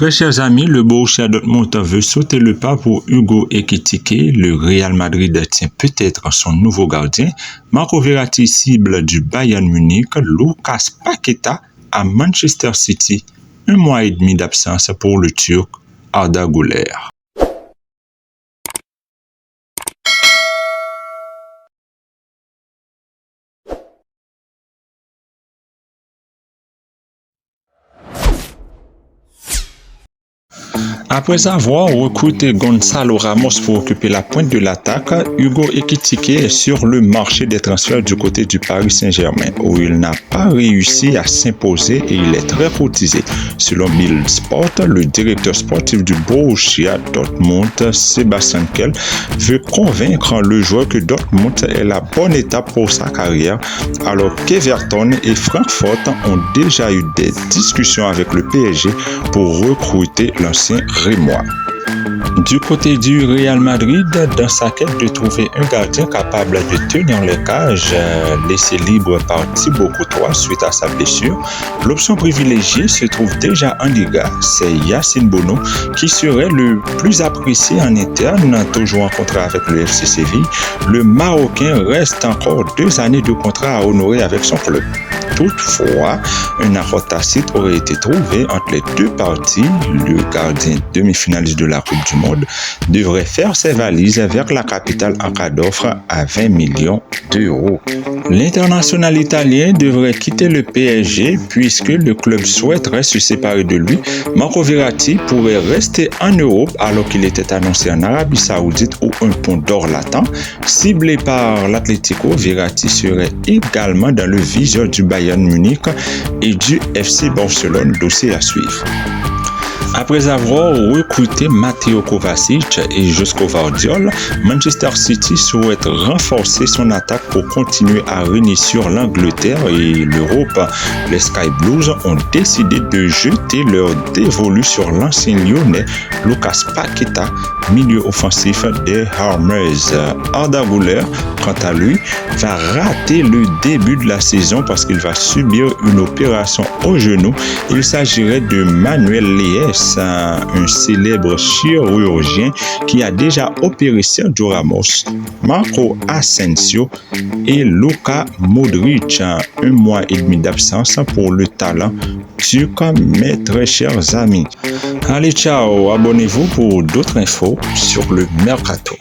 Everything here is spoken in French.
Très chers amis, le Borussia Dortmund veut sauter le pas pour Hugo Ekitike. Le Real Madrid tient peut-être son nouveau gardien. Marco Verratti cible du Bayern Munich. Lucas Paqueta à Manchester City. 1 mois et demi d'absence pour le Turc Arda Güler. Après avoir recruté Gonçalo Ramos pour occuper la pointe de l'attaque, Hugo Ekitike est sur le marché des transferts du côté du Paris Saint-Germain, où il n'a pas réussi à s'imposer et il est très cotisé. Selon Bild Sport, le directeur sportif du Borussia Dortmund, Sebastian Kehl, veut convaincre le joueur que Dortmund est la bonne étape pour sa carrière, alors qu'Everton et Francfort ont déjà eu des discussions avec le PSG pour recruter l'ancien Rémois. Du côté du Real Madrid, dans sa quête de trouver un gardien capable de tenir les cages, laissé libre par Thibaut Courtois suite à sa blessure, l'option privilégiée se trouve déjà en Liga. C'est Yacine Bono qui serait le plus apprécié en interne, toujours en contrat avec le FC Séville. Le Marocain reste encore 2 années de contrat à honorer avec son club. Toutefois, un accord tacite aurait été trouvé entre les deux parties. Le gardien demi-finaliste de la Coupe du Monde devrait faire ses valises vers la capitale en cas d'offre à 20 millions d'euros. L'international italien devrait quitter le PSG puisque le club souhaiterait se séparer de lui. Marco Verratti pourrait rester en Europe alors qu'il était annoncé en Arabie Saoudite où un pont d'or l'attend. Ciblé par l'Atlético, Verratti serait également dans le viseur du Bayern Munich et du FC Barcelone, dossier à suivre. Après avoir recruté Matteo Kovacic et Josko Vardiol, Manchester City souhaite renforcer son attaque pour continuer à régner sur l'Angleterre et l'Europe. Les Sky Blues ont décidé de jeter leur dévolu sur l'ancien Lyonnais Lucas Paqueta, milieu offensif des Hammers. Arda Güler, quant à lui, va rater le début de la saison parce qu'il va subir une opération au genou. Il s'agirait de Manuel Leyes, un célèbre chirurgien qui a déjà opéré Sergio Ramos, Marco Asensio et Luka Modric. 1 mois et demi d'absence pour le talent turc, mes très chers amis. Allez, ciao, abonnez-vous pour d'autres infos sur le Mercato.